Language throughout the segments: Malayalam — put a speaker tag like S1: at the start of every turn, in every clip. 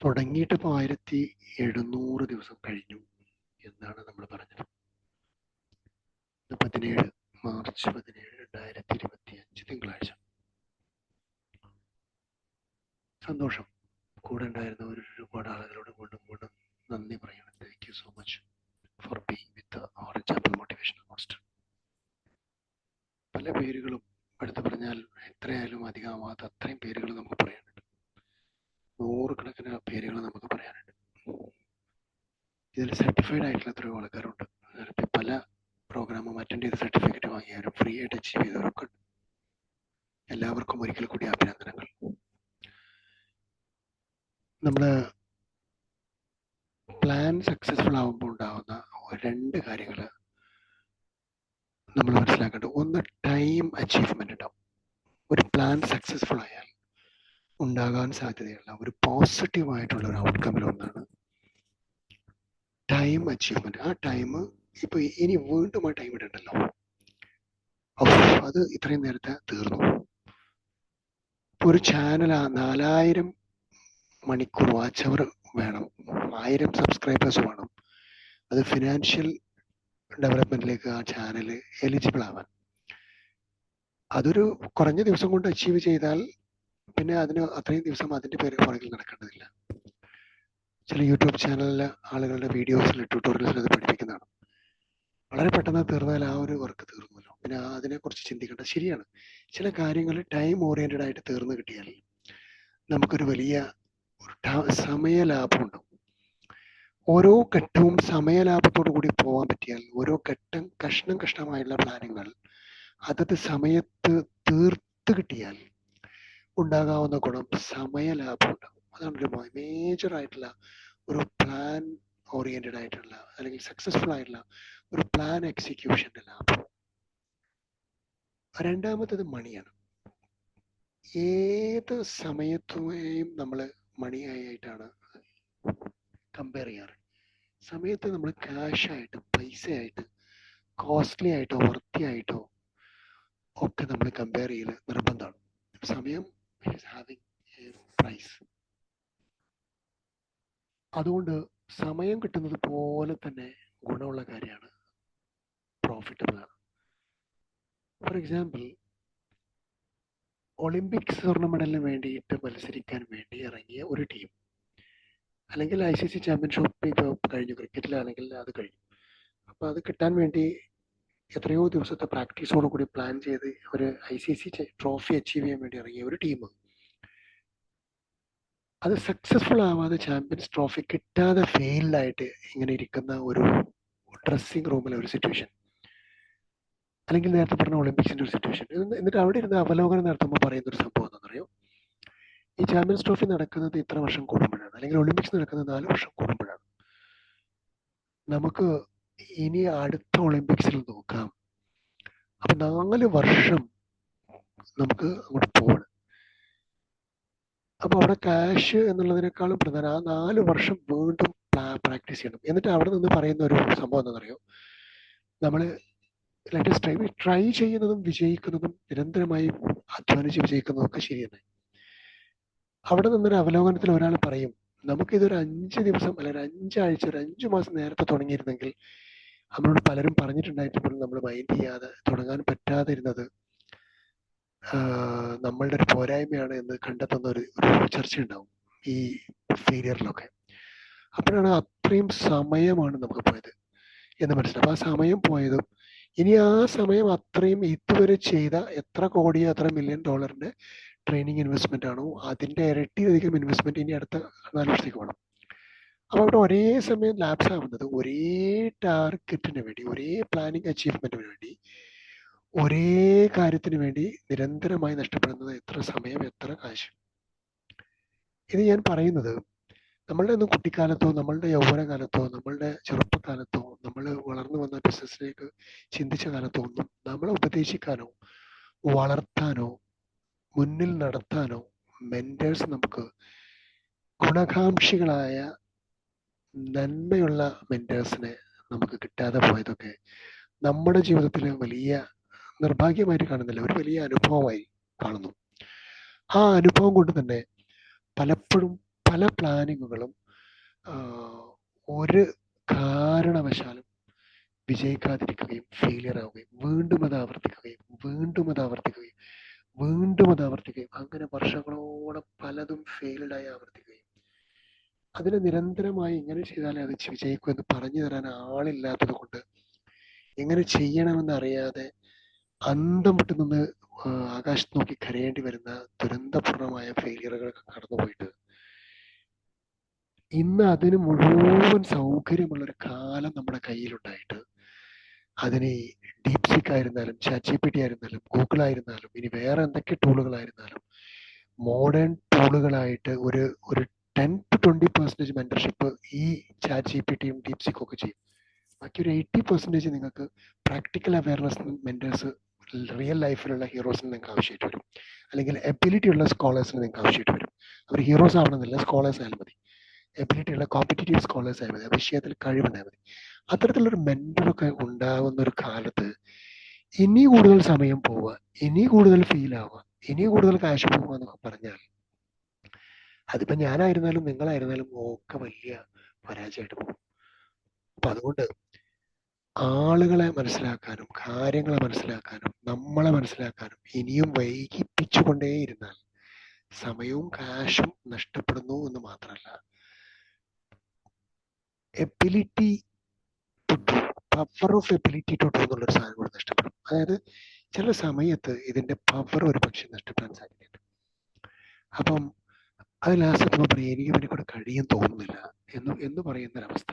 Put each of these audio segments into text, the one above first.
S1: തുടങ്ങിയിട്ട് ഇപ്പോൾ 1700 ദിവസം കഴിഞ്ഞു എന്നാണ് നമ്മൾ പറഞ്ഞത്. 17 മാർച്ച് 17 2025 തിങ്കളാഴ്ച. സന്തോഷം. കൂടെ ഉണ്ടായിരുന്നവർ ഒരുപാട് ആളുകളോട് വീണ്ടും നന്ദി പറയണം. Thank you so much for being with orange apple motivational master. പല പേരുകളും എടുത്തു പറഞ്ഞാൽ എത്രയായാലും അധികമാവാത്ത അത്രയും പേരുകൾ നമുക്ക് പറയാനുണ്ട്. 100 കണക്കിന് പേരുകൾ നമുക്ക് പറയാനുണ്ട്. ഇതിൽ സർട്ടിഫൈഡ് ആയിട്ടുള്ള എത്രയോ ആൾക്കാരുണ്ട്. പല പ്രോഗ്രാമും അറ്റൻഡ് ചെയ്ത് സർട്ടിഫിക്കറ്റ് വാങ്ങിയവരും ഫ്രീ ആയിട്ട് അച്ചീവ് ചെയ്തവരൊക്കെ ഉണ്ട്. എല്ലാവർക്കും ഒരിക്കൽ കൂടി അഭിനന്ദനങ്ങൾ. നമ്മൾ പ്ലാൻ സക്സസ്ഫുൾ ആകുമ്പോൾ ഉണ്ടാകുന്ന 2 കാര്യങ്ങൾ നമ്മൾ മനസ്സിലാക്കേണ്ടത്. ഒന്ന്, ടൈം അച്ചീവ്മെന്റ് ഉണ്ടാവും. ഒരു പ്ലാൻ സക്സസ്ഫുൾ ആയാൽ ഉണ്ടാകാൻ സാധ്യതയുള്ള ഒരു പോസിറ്റീവായിട്ടുള്ള ഒരു ഔട്ട്കമ്മിൽ ഒന്നാണ് ടൈം അച്ചീവ്മെന്റ്. ആ ടൈം ഇപ്പൊ ഇനി വീണ്ടും ആ ടൈം ഇടണ്ടല്ലോ, അത് ഇത്രയും നേരത്തെ തീർന്നു. ഇപ്പൊ ഒരു ചാനൽ 4000 മണിക്കൂർ വാച്ച് അവർ വേണം, 1000 സബ്സ്ക്രൈബേഴ്സ് വേണം. അത് ഫിനാൻഷ്യൽ ഡെവലപ്മെന്റിലേക്ക് ആ ചാനൽ എലിജിബിൾ ആവാൻ. അതൊരു കുറഞ്ഞ ദിവസം കൊണ്ട് അച്ചീവ് ചെയ്താൽ പിന്നെ അതിന് അത്രയും ദിവസം അതിന്റെ പേര് പുറകിൽ നടക്കേണ്ടതില്ല. ചില യൂട്യൂബ് ചാനലിലെ ആളുകളുടെ വീഡിയോസിൽ ട്യൂട്ടോറിയൽസിൽ അത് പഠിപ്പിക്കുന്നതാണ്. വളരെ പെട്ടെന്ന് തീർന്നാൽ ആ ഒരു വർക്ക് തീർന്നുവല്ലോ, പിന്നെ അതിനെക്കുറിച്ച് ചിന്തിക്കേണ്ട. ശരിയാണ്, ചില കാര്യങ്ങൾ ടൈം ഓറിയന്റഡ് ആയിട്ട് തീർന്നു കിട്ടിയാൽ നമുക്കൊരു വലിയ സമയ ലാഭം ഉണ്ടാവും. ഓരോ ഘട്ടവും സമയലാഭത്തോടു കൂടി പോകാൻ പറ്റിയാൽ, ഓരോ ഘട്ടം കഷ്ണമായുള്ള പ്ലാനുകൾ അതത് സമയത്ത് തീർത്ത് കിട്ടിയാൽ ഉണ്ടാകാവുന്ന ഗുണം സമയലാഭം ഉണ്ടാകും. അതാണ് ഒരു മേജർ ആയിട്ടുള്ള ഒരു പ്ലാൻ ഓറിയന്റഡ് ആയിട്ടുള്ള അല്ലെങ്കിൽ സക്സസ്ഫുൾ ആയിട്ടുള്ള ഒരു പ്ലാൻ എക്സിക്യൂഷന്റെ ലാഭം. രണ്ടാമത്തത് മണിയാണ്. ഏത് സമയത്തെയും നമ്മൾ മണിയായിട്ടാണ് കമ്പയർ ചെയ്യാറ്. സമയത്ത് നമ്മൾ ക്യാഷായിട്ട്, പൈസയായിട്ട്, കോസ്റ്റ്ലി ആയിട്ടോ വർത്തിയായിട്ടോ ഒക്കെ നമ്മൾ കമ്പയർ ചെയ്യൽ നിർബന്ധമാണ്. സമയം ഈസ് ഹാവിങ് എ പ്രൈസ്. അതുകൊണ്ട് സമയം കിട്ടുന്നത് പോലെ തന്നെ ഗുണമുള്ള കാര്യമാണ്, പ്രോഫിറ്റബിൾ ആണ്. ഫോർ എക്സാമ്പിൾ, ഒളിമ്പിക്സ് സ്വർണ്ണ മെഡലിന് വേണ്ടിയിട്ട് മത്സരിക്കാൻ വേണ്ടി ഇറങ്ങിയ ഒരു ടീം, അല്ലെങ്കിൽ ICC ചാമ്പ്യൻഷിപ്പ് ഇപ്പോൾ കഴിഞ്ഞു, ക്രിക്കറ്റിലാണെങ്കിൽ അത് കഴിഞ്ഞു. അപ്പോൾ അത് കിട്ടാൻ വേണ്ടി എത്രയോ ദിവസത്തെ പ്രാക്ടീസോട് കൂടി പ്ലാൻ ചെയ്ത് ഒരു ICC ട്രോഫി അച്ചീവ് ചെയ്യാൻ വേണ്ടി ഇറങ്ങിയ ഒരു ടീം അത് സക്സസ്ഫുൾ ആവാതെ, ചാമ്പ്യൻസ് ട്രോഫി കിട്ടാതെ ഫെയിൽഡായിട്ട് ഇങ്ങനെ ഇരിക്കുന്ന ഒരു ഡ്രസ്സിംഗ് റൂമിലെ ഒരു സിറ്റുവേഷൻ, അല്ലെങ്കിൽ നേരത്തെ പറഞ്ഞ ഒളിമ്പിക്സിന്റെ ഒരു സിറ്റുവേഷൻ. എന്നിട്ട് അവിടെ ഇരുന്ന് അവലോകനം നടത്തുമ്പോൾ പറയുന്ന ഒരു സംഭവം എന്താണെന്നറിയോ? ഈ ചാമ്പ്യൻസ് ട്രോഫി നടക്കുന്നത് ഇത്ര വർഷം കൂടുമ്പോഴാണ്, അല്ലെങ്കിൽ ഒളിമ്പിക്സ് നടക്കുന്നത് 4 വർഷം കൂടുമ്പോഴാണ്. നമുക്ക് ഇനി അടുത്ത ഒളിമ്പിക്സിൽ നോക്കാം. അപ്പൊ 4 വർഷം നമുക്ക് അങ്ങോട്ട് പോകണം. അപ്പൊ അവിടെ ക്യാഷ് എന്നുള്ളതിനേക്കാളും പ്രധാനം ആ 4 വർഷം വീണ്ടും പ്രാക്ടീസ് ചെയ്യണം. എന്നിട്ട് അവിടെ നിന്ന് പറയുന്ന ഒരു സംഭവം എന്താണെന്നറിയോ? നമ്മൾ ട്രൈ ചെയ്യുന്നതും വിജയിക്കുന്നതും നിരന്തരമായി അധ്വാനിച്ച് വിജയിക്കുന്നതും ഒക്കെ ശരി തന്നെ. അവിടെ നിന്നൊരു അവലോകനത്തിൽ ഒരാൾ പറയും, നമുക്കിതൊരു 5 ദിവസം അല്ലെങ്കിൽ 5 ആഴ്ച, ഒരു 5 മാസം നേരത്തെ തുടങ്ങിയിരുന്നെങ്കിൽ, നമ്മളോട് പലരും പറഞ്ഞിട്ടുണ്ടായിട്ട് പോലും നമ്മൾ മൈൻഡ് ചെയ്യാതെ തുടങ്ങാൻ പറ്റാതിരുന്നത് നമ്മളുടെ ഒരു പോരായ്മയാണ് എന്ന് കണ്ടെത്തുന്ന ഒരു ചർച്ച ഉണ്ടാവും ഈ ഫെയിലിയറിലൊക്കെ. അപ്പോഴാണ് അത്രയും സമയമാണ് നമുക്ക് പോയത് എന്ന് മനസ്സിലാവും. ആ സമയം പോയതും ഇനി ആ സമയം അത്രയും ഇതുവരെ ചെയ്ത എത്ര കോടിയോ എത്ര $1 മില്യൺ ട്രെയിനിങ് ഇൻവെസ്റ്റ്മെന്റ് ആണോ അതിന്റെ ഇരട്ടിയധികം ഇൻവെസ്റ്റ്മെന്റ് ഇനി അടുത്ത 4 വർഷത്തേക്ക് വേണം. അപ്പോൾ അവിടെ ഒരേ സമയം ലാപ്സ് ആവുന്നത് ഒരേ ടാർഗറ്റിന് വേണ്ടി, ഒരേ പ്ലാനിങ് അച്ചീവ്മെന്റിന് വേണ്ടി, ഒരേ കാര്യത്തിന് വേണ്ടി നിരന്തരമായി നഷ്ടപ്പെടുന്നത് എത്ര സമയം, എത്ര കാശ്. ഇത് ഞാൻ പറയുന്നത് നമ്മളുടെ ഒന്നും കുട്ടിക്കാലത്തോ, നമ്മളുടെ യൗവനകാലത്തോ, നമ്മളുടെ ചെറുപ്പകാലത്തോ, നമ്മൾ വളർന്നു വന്ന ബിസിനസ്സിലേക്ക് ചിന്തിച്ച കാലത്തോ ഒന്നും നമ്മളെ ഉപദേശിക്കാനോ വളർത്താനോ മുന്നിൽ നടത്താനോ മെന്റേഴ്സ്, നമുക്ക് ഗുണകാംക്ഷികളായ നന്മയുള്ള മെന്റേഴ്സിനെ നമുക്ക് കിട്ടാതെ പോയതൊക്കെ നമ്മുടെ ജീവിതത്തിൽ വലിയ നിർഭാഗ്യമായിട്ട് കാണുന്നില്ല, ഒരു വലിയ അനുഭവമായി കാണുന്നു. ആ അനുഭവം കൊണ്ട് തന്നെ പലപ്പോഴും പല പ്ലാനിങ്ങുകളും ഒരു കാരണവശാലും വിജയിക്കാതിരിക്കുകയും ഫെയിലിയർ ആവുകയും വീണ്ടും അത് ആവർത്തിക്കുകയും വീണ്ടും അത് ആവർത്തിക്കുകയും വീണ്ടും അത് ആവർത്തിക്കുകയും അങ്ങനെ വർഷങ്ങളോളം പലതും ഫെയിൽഡായി ആവർത്തിക്കുകയും അതിന് നിരന്തരമായി ഇങ്ങനെ ചെയ്താലേ അത് വിജയിക്കും എന്ന് പറഞ്ഞു തരാൻ ആളില്ലാത്തത് കൊണ്ട് എങ്ങനെ ചെയ്യണമെന്ന് അറിയാതെ അന്തം വിട്ട് നിന്ന് ആകാശത്ത് നോക്കി കരയേണ്ടി വരുന്ന ദുരന്തപൂർണമായ ഫെയിലിയറുകളൊക്കെ കടന്നുപോയിട്ട് ഇന്ന് അതിന് മുഴുവൻ സൗകര്യമുള്ളൊരു കാലം നമ്മുടെ കയ്യിലുണ്ടായിട്ട് അതിന് ഡീപ്സിക് ആയിരുന്നാലും ChatGPT ആയിരുന്നാലും ഗൂഗിൾ ആയിരുന്നാലും ഇനി വേറെ എന്തൊക്കെ ടൂളുകളായിരുന്നാലും മോഡേൺ ടൂളുകളായിട്ട് ഒരു 10-20% മെന്റർഷിപ്പ് ഈ ChatGPTയും ഡീപ്സിക്കും ഒക്കെ ചെയ്യും. ബാക്കി ഒരു 80% നിങ്ങൾക്ക് പ്രാക്ടിക്കൽ അവയർനെസ് മെന്റേഴ്സ് റിയൽ ലൈഫിലുള്ള ഹീറോസിന് നിങ്ങൾക്ക് ആവശ്യമായിട്ട് വരും, അല്ലെങ്കിൽ എബിലിറ്റി ഉള്ള സ്കോളേഴ്സിന് നിങ്ങൾക്ക് ആവശ്യമായിട്ട് വരും. അവർ ഹീറോസ് ആവണമെന്നില്ല, സ്കോളേഴ്സ് ആയാലും മതി, എബിലിറ്റി ഉള്ള കോമ്പറ്റേറ്റീവ് സ്കോളേഴ്സ് ആയാൽ മതി, വിഷയത്തിൽ കഴിവുണ്ടായാൽ മതി. അത്തരത്തിലൊരു മെന്ററൊക്കെ ഉണ്ടാവുന്ന ഒരു കാലത്ത് ഇനി കൂടുതൽ സമയം പോവുക, ഇനി കൂടുതൽ ഫീൽ ആവുക, ഇനി കൂടുതൽ കാശ് പോവുക എന്നൊക്കെ പറഞ്ഞാൽ അതിപ്പോ ഞാനായിരുന്നാലും നിങ്ങളായിരുന്നാലും ഒക്കെ വലിയ പരാജയമായിട്ട് പോകും. അപ്പൊ അതുകൊണ്ട് ആളുകളെ മനസ്സിലാക്കാനും കാര്യങ്ങളെ മനസ്സിലാക്കാനും നമ്മളെ മനസ്സിലാക്കാനും ഇനിയും വൈകിപ്പിച്ചുകൊണ്ടേയിരുന്നാൽ സമയവും കാശും നഷ്ടപ്പെടുന്നു എന്ന് മാത്രമല്ല, ability to do, power of ability to do എന്നുള്ളൊരു സാധനം കൂടെ നഷ്ടപ്പെടും. അതായത് ചില സമയത്ത് ഇതിന്റെ പവർ ഒരു പക്ഷെ നഷ്ടപ്പെടാൻ സാധ്യതയുണ്ട്. അപ്പം അത് ലാസ്റ്റ് എത്തുമ്പോൾ പറയും എനിക്ക് ഇവനെ കൂടെ കഴിയും തോന്നുന്നില്ല എന്ന് പറയുന്നൊരവസ്ഥ.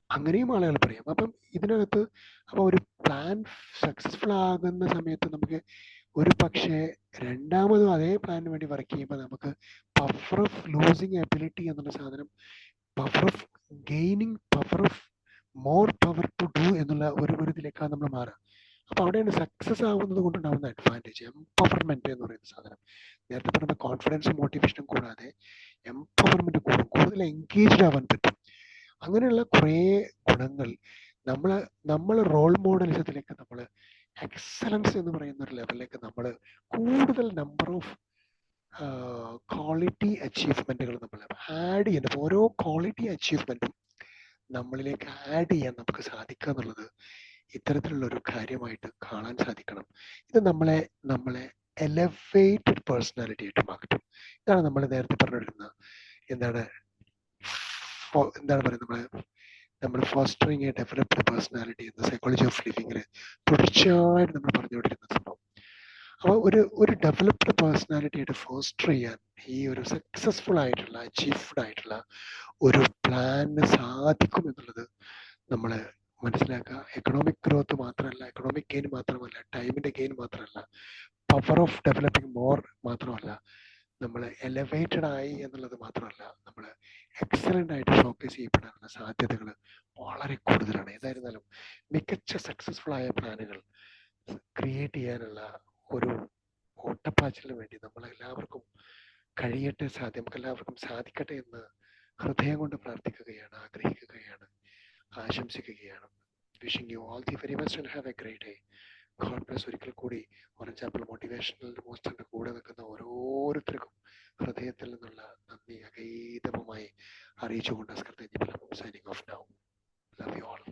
S1: അങ്ങനെയും ആളുകൾ പറയും. അപ്പം ഇതിനകത്ത് അപ്പൊ ഒരു പ്ലാൻ സക്സസ്ഫുൾ ആകുന്ന സമയത്ത് നമുക്ക് ഒരു പക്ഷേ രണ്ടാമതും അതേ പ്ലാനിന് വേണ്ടി വർക്ക് ചെയ്യുമ്പോൾ നമുക്ക് പവർ ഓഫ് ലൂസിങ് എബിലിറ്റി എന്നുള്ള സാധനം power of gaining power of more power to do എന്നുള്ള ഒരു ഇതിലേക്കാണ് നമ്മൾ മാറുക. അപ്പൊ അവിടെയാണ് സക്സസ് ആവുന്നത് കൊണ്ടുണ്ടാവുന്ന അഡ്വാൻറ്റേജ്, എംപവർമെന്റ് എന്ന് പറയുന്ന സാധനം. നേരത്തെ പറഞ്ഞ കോൺഫിഡൻസും മോട്ടിവേഷനും കൂടാതെ എംപവർമെന്റ് കൂടും, കൂടുതൽ എൻഗേജ്ഡ് ആവാൻ പറ്റും. അങ്ങനെയുള്ള കുറേ ഗുണങ്ങൾ നമ്മൾ റോൾ മോഡലിസത്തിലേക്ക് നമ്മൾ എക്സലൻസ് എന്ന് പറയുന്ന ഒരു ലെവലിലേക്ക് നമ്മൾ കൂടുതൽ നമ്പർ ഓഫ് ക്വാളിറ്റി അച്ചീവ്മെന്റുകൾ നമ്മൾ ആഡ് ചെയ്യണം. ഓരോ ക്വാളിറ്റി അച്ചീവ്മെന്റും നമ്മളിലേക്ക് ആഡ് ചെയ്യാൻ നമുക്ക് സാധിക്കുക എന്നുള്ളത് ഇത്തരത്തിലുള്ള ഒരു കാര്യമായിട്ട് കാണാൻ സാധിക്കണം. ഇത് നമ്മളെ എലവേറ്റഡ് പേഴ്സണാലിറ്റി ആയിട്ട് മാറ്റും. ഇതാണ് നമ്മൾ നേരത്തെ പറഞ്ഞിരുന്ന എന്താണ് പറയുന്നത്, നമ്മൾ ഫോസ്റ്ററിങ് എ ഡെവലപ്ഡ് പേഴ്സണാലിറ്റി എന്ന സൈക്കോളജി ഓഫ് ലിവിങ്ങിൽ തുടർച്ചയായിട്ട് നമ്മൾ പറഞ്ഞുകൊണ്ടിരുന്ന സംഭവം. അപ്പോൾ ഒരു ഡെവലപ്ഡ് പേഴ്സണാലിറ്റി ആയിട്ട് ഫോസ്റ്റർ ചെയ്യാൻ ഈ ഒരു സക്സസ്ഫുൾ ആയിട്ടുള്ള അച്ചീവ്ഡ് ആയിട്ടുള്ള ഒരു പ്ലാന് സാധിക്കും എന്നുള്ളത് നമ്മൾ മനസ്സിലാക്കുക. എക്കണോമിക് ഗ്രോത്ത് മാത്രമല്ല, എക്കണോമിക് ഗെയിൻ മാത്രമല്ല, ടൈമിന്റെ ഗെയിൻ മാത്രമല്ല, പവർ ഓഫ് ഡെവലപ്പിംഗ് മോർ മാത്രമല്ല, നമ്മൾ എലവേറ്റഡ് ആയി എന്നുള്ളത് മാത്രമല്ല, നമ്മൾ എക്സലന്റ് ആയിട്ട് ഷോക്കേസ് ചെയ്യപ്പെടാനുള്ള സാധ്യതകൾ വളരെ കൂടുതലാണ്. ഏതായിരുന്നാലും മികച്ച സക്സസ്ഫുൾ ആയ പ്ലാനുകൾ ക്രിയേറ്റ് ചെയ്യാനുള്ള ഒരു ഓട്ടപ്പാച്ചിലിന് വേണ്ടി നമ്മളെല്ലാവർക്കും കഴിയട്ടെ, നമുക്ക് എല്ലാവർക്കും സാധിക്കട്ടെ എന്ന് ഹൃദയം കൊണ്ട് പ്രാർത്ഥിക്കുകയാണ്, ആഗ്രഹിക്കുകയാണ്, ആശംസിക്കുകയാണ്. Wishing you all the very best and have A great day. God bless. ഒരിക്കൽ കൂടി ഓറഞ്ച് ആപ്പിൾ മോട്ടിവേഷണൽ മോസ്റ്ററിന്റെ കൂടെ നിൽക്കുന്ന ഓരോരുത്തർക്കും ഹൃദയത്തിൽ നിന്നുള്ള നന്ദി അഗൈതമായി അറിയിച്ചുകൊണ്ട് signing off now. Love you all.